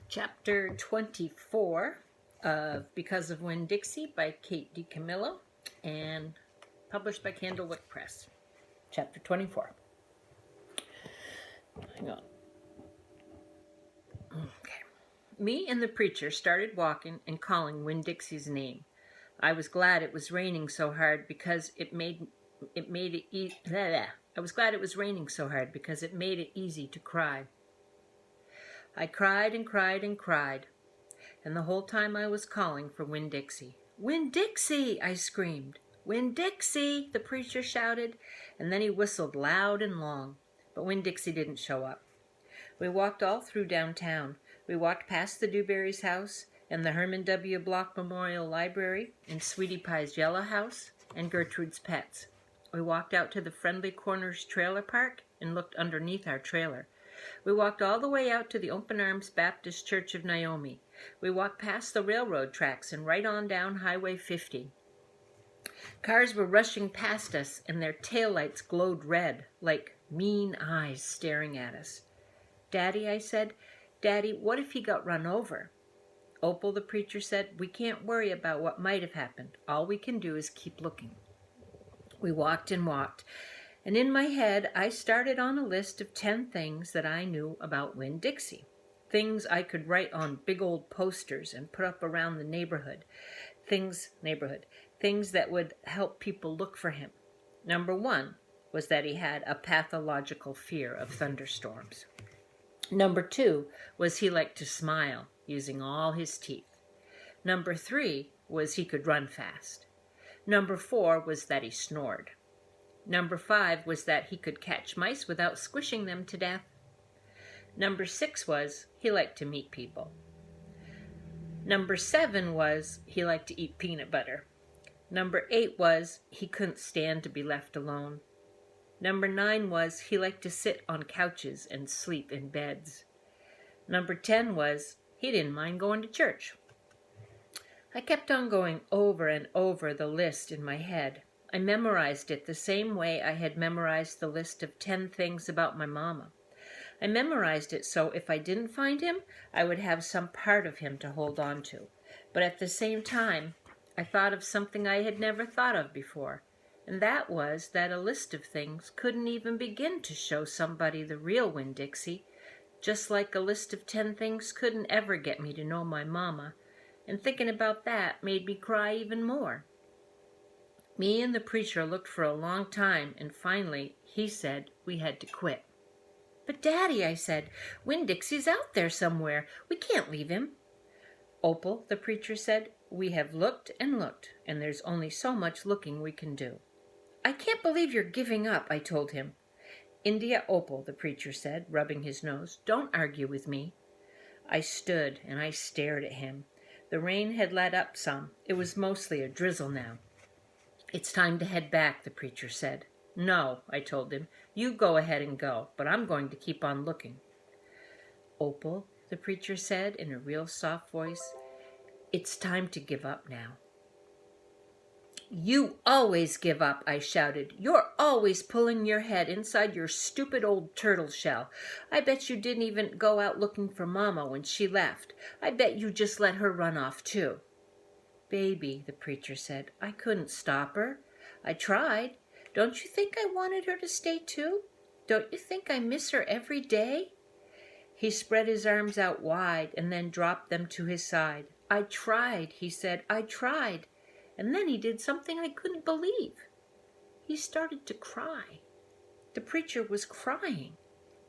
Chapter 24 of Because of Winn-Dixie by Kate DiCamillo and published by Candlewick Press. Chapter 24. Hang on. Okay. Me and the preacher started walking and calling Winn-Dixie's name. I was glad it was raining so hard because it made it easy to cry. I cried and cried and cried, and the whole time I was calling for Winn-Dixie. "Winn-Dixie!" I screamed. "Winn-Dixie!" the preacher shouted, and then he whistled loud and long, but Winn-Dixie didn't show up. We walked all through downtown. We walked past the Dewberry's house and the Herman W. Block Memorial Library and Sweetie Pie's Yellow House and Gertrude's Pets. We walked out to the Friendly Corners trailer park and looked underneath our trailer. We walked all the way out to the Open Arms Baptist Church of Naomi. We walked past the railroad tracks and right on down Highway 50. Cars were rushing past us, and their taillights glowed red, like mean eyes staring at us. "Daddy," I said, "Daddy, what if he got run over?" "Opal," the preacher said, "we can't worry about what might have happened. All we can do is keep looking." We walked and walked, and in my head I started on a list of 10 things that I knew about Winn-Dixie. Things I could write on big old posters and put up around the neighborhood. Things that would help people look for him. Number 1 was that he had a pathological fear of thunderstorms. Number 2 was he liked to smile, using all his teeth. Number 3 was he could run fast. Number 4 was that he snored. Number 5 was that he could catch mice without squishing them to death. Number 6 was he liked to meet people. Number 7 was he liked to eat peanut butter. Number 8 was he couldn't stand to be left alone. Number 9 was he liked to sit on couches and sleep in beds. Number 10 was he didn't mind going to church. I kept on going over and over the list in my head. I memorized it the same way I had memorized the list of 10 things about my mama. I memorized it so if I didn't find him, I would have some part of him to hold on to. But at the same time, I thought of something I had never thought of before, and that was that a list of things couldn't even begin to show somebody the real Winn-Dixie, just like a list of 10 things couldn't ever get me to know my mama, and thinking about that made me cry even more. Me and the preacher looked for a long time, and finally he said we had to quit. "But Daddy," I said, "Winn-Dixie's out there somewhere. We can't leave him." "Opal," the preacher said, "we have looked and looked, and there's only so much looking we can do." "I can't believe you're giving up," I told him. "India, Opal," the preacher said, rubbing his nose, "don't argue with me." I stood and I stared at him. The rain had let up some. It was mostly a drizzle now. "It's time to head back," the preacher said. "No," I told him. "You go ahead and go, but I'm going to keep on looking." "Opal," the preacher said in a real soft voice, "it's time to give up now." "You always give up," I shouted. "You're always pulling your head inside your stupid old turtle shell. I bet you didn't even go out looking for Mama when she left. I bet you just let her run off too." "Baby," the preacher said, "I couldn't stop her. I tried. Don't you think I wanted her to stay too? Don't you think I miss her every day?" He spread his arms out wide and then dropped them to his side. "I tried," he said, "I tried." And then he did something I couldn't believe. He started to cry. The preacher was crying.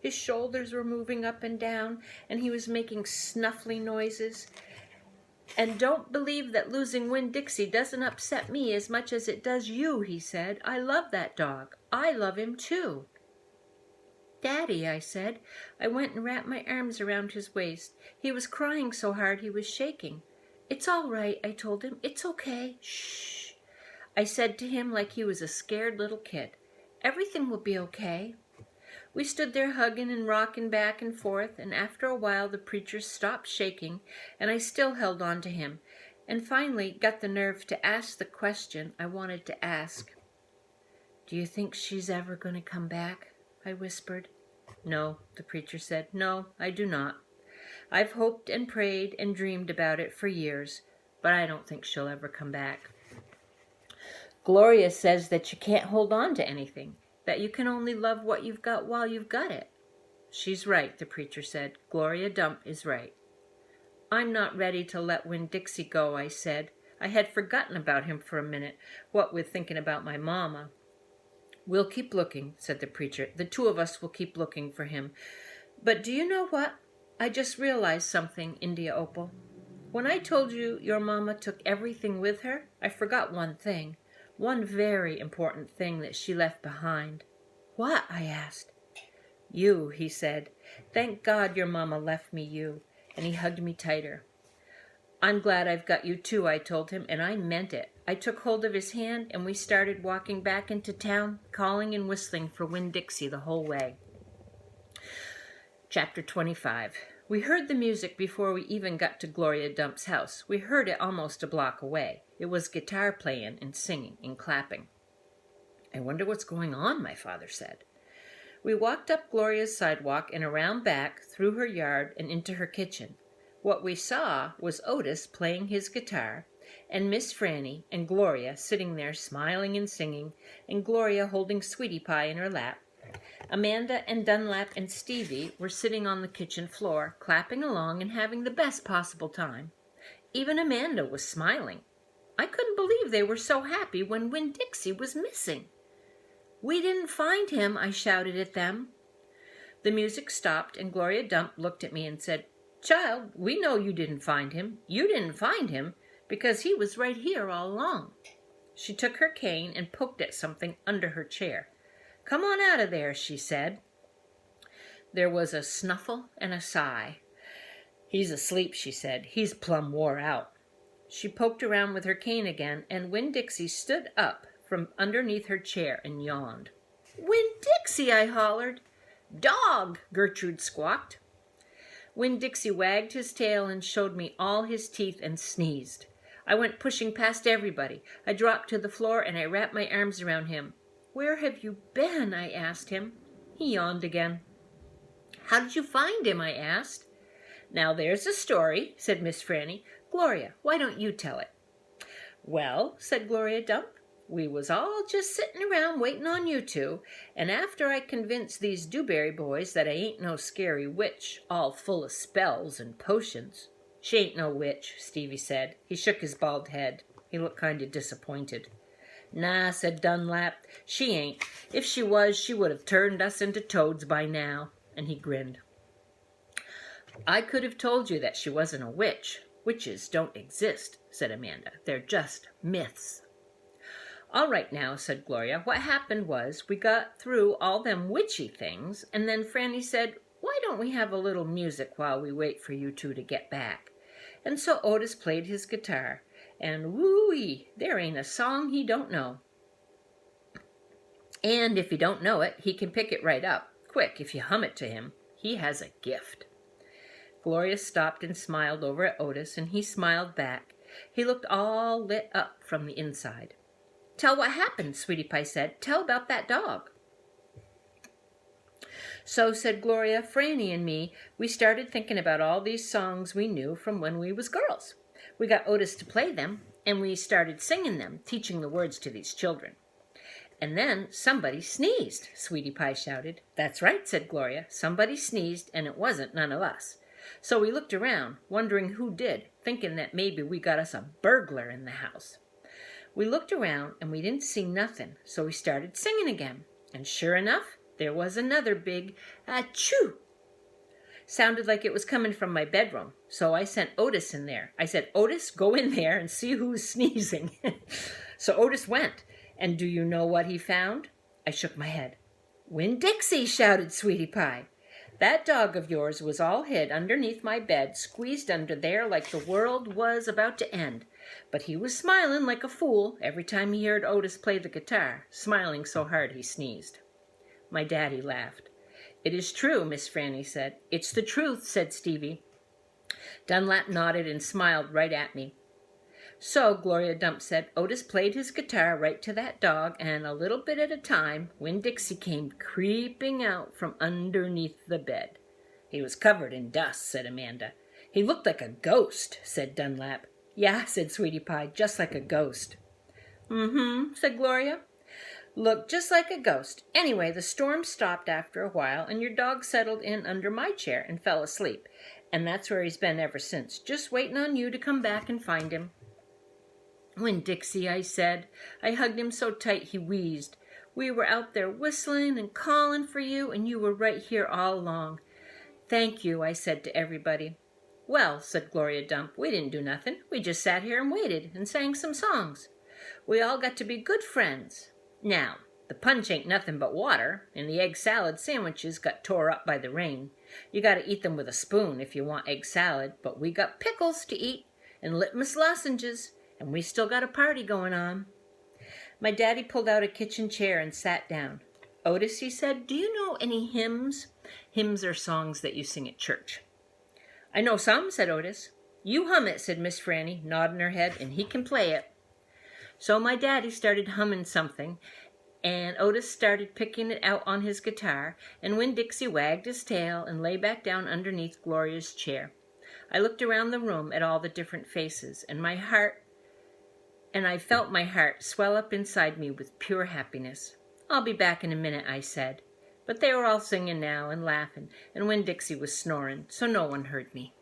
His shoulders were moving up and down, and he was making snuffly noises. "And don't believe that losing Winn-Dixie doesn't upset me as much as it does you," he said. "I love that dog. I love him too." "Daddy," I said. I went and wrapped my arms around his waist. He was crying so hard he was shaking. "It's all right," I told him. "It's okay. Shh." I said to him like he was a scared little kid. "Everything will be okay." We stood there hugging and rocking back and forth, and after a while the preacher stopped shaking, and I still held on to him, and finally got the nerve to ask the question I wanted to ask. "Do you think she's ever going to come back?" I whispered. "No," the preacher said. "No, I do not. I've hoped and prayed and dreamed about it for years, but I don't think she'll ever come back. Gloria says that you can't hold on to anything, that you can only love what you've got while you've got it. She's right, the preacher said. Gloria Dump is right. I'm not ready to let Winn-Dixie go, I said. I had forgotten about him for a minute, what with thinking about my mama. We'll keep looking, said the preacher. The two of us will keep looking for him. But do you know what? I just realized something, India Opal. When I told you your mama took everything with her, I forgot one thing. One very important thing that she left behind. What? I asked. You, he said. Thank God your mama left me you. And he hugged me tighter. I'm glad I've got you too, I told him, and I meant it. I took hold of his hand, and we started walking back into town, calling and whistling for Winn-Dixie the whole way. Chapter 25. We heard the music before we even got to Gloria Dump's house. We heard it almost a block away. It was guitar playing and singing and clapping. I wonder what's going on, my father said. We walked up Gloria's sidewalk and around back, through her yard and into her kitchen. What we saw was Otis playing his guitar, and Miss Franny and Gloria sitting there smiling and singing, and Gloria holding Sweetie Pie in her lap. Amanda and Dunlap and Stevie were sitting on the kitchen floor, clapping along and having the best possible time. Even Amanda was smiling. I couldn't believe they were so happy when Winn-Dixie was missing. We didn't find him, I shouted at them. The music stopped, and Gloria Dump looked at me and said, Child, we know you didn't find him. You didn't find him because he was right here all along. She took her cane and poked at something under her chair. Come on out of there, she said. There was a snuffle and a sigh. He's asleep, she said. He's plumb wore out. She poked around with her cane again, and Winn-Dixie stood up from underneath her chair and yawned. Winn-Dixie, I hollered. Dog, Gertrude squawked. Winn-Dixie wagged his tail and showed me all his teeth and sneezed. I went pushing past everybody. I dropped to the floor and I wrapped my arms around him. Where have you been? I asked him. He yawned again. How did you find him? I asked. Now there's a story, said Miss Franny. Gloria, why don't you tell it? Well, said Gloria Dump, we was all just sitting around waiting on you two, and after I convinced these Dewberry boys that I ain't no scary witch, all full of spells and potions. She ain't no witch, Stevie said. He shook his bald head. He looked kind of disappointed. Nah, said Dunlap, she ain't. If she was, she would have turned us into toads by now. And he grinned. I could have told you that she wasn't a witch. Witches don't exist, said Amanda. They're just myths. All right now, said Gloria. What happened was we got through all them witchy things, and then Franny said, why don't we have a little music while we wait for you two to get back? And so Otis played his guitar, and woo-wee, there ain't a song he don't know. And if he don't know it, he can pick it right up, quick, if you hum it to him. He has a gift. Gloria stopped and smiled over at Otis, and he smiled back. He looked all lit up from the inside. Tell what happened, Sweetie Pie said. Tell about that dog. So, said Gloria, Franny and me, we started thinking about all these songs we knew from when we was girls. We got Otis to play them, and we started singing them, teaching the words to these children. And then somebody sneezed, Sweetie Pie shouted. That's right, said Gloria. Somebody sneezed, and it wasn't none of us. So we looked around, wondering who did, thinking that maybe we got us a burglar in the house. We looked around, and we didn't see nothing, so we started singing again. And sure enough, there was another big achoo. Sounded like it was coming from my bedroom, so I sent Otis in there. I said, Otis, go in there and see who's sneezing. So Otis went, and do you know what he found? I shook my head. Winn-Dixie, shouted Sweetie Pie. That dog of yours was all hid underneath my bed, squeezed under there like the world was about to end. But he was smiling like a fool every time he heard Otis play the guitar, smiling so hard he sneezed. My daddy laughed. It is true, Miss Franny said. It's the truth, said Stevie. Dunlap nodded and smiled right at me. So, Gloria Dump said, Otis played his guitar right to that dog, and a little bit at a time, Winn-Dixie came creeping out from underneath the bed. "He was covered in dust," said Amanda. "He looked like a ghost," said Dunlap. "Yeah," said Sweetie Pie, "just like a ghost." "Mm-hmm," said Gloria. "Looked just like a ghost. Anyway, the storm stopped after a while, and your dog settled in under my chair and fell asleep. And that's where he's been ever since, just waiting on you to come back and find him." "Winn-Dixie," I said. I hugged him so tight he wheezed. "We were out there whistling and calling for you, and you were right here all along." "Thank you," I said to everybody. "Well," said Gloria Dump, "we didn't do nothing. We just sat here and waited and sang some songs. We all got to be good friends. Now, the punch ain't nothing but water, and the egg salad sandwiches got tore up by the rain. You got to eat them with a spoon if you want egg salad, but we got pickles to eat and litmus lozenges, and we still got a party going on." My daddy pulled out a kitchen chair and sat down. "Otis," he said, "do you know any hymns?" Hymns are songs that you sing at church. "I know some," said Otis. "You hum it," said Miss Franny, nodding her head, "and he can play it." So my daddy started humming something, and Otis started picking it out on his guitar, and Winn-Dixie wagged his tail and lay back down underneath Gloria's chair. I looked around the room at all the different faces, and I felt my heart swell up inside me with pure happiness. "I'll be back in a minute," I said. But they were all singing now and laughing, and Winn-Dixie was snoring, so no one heard me.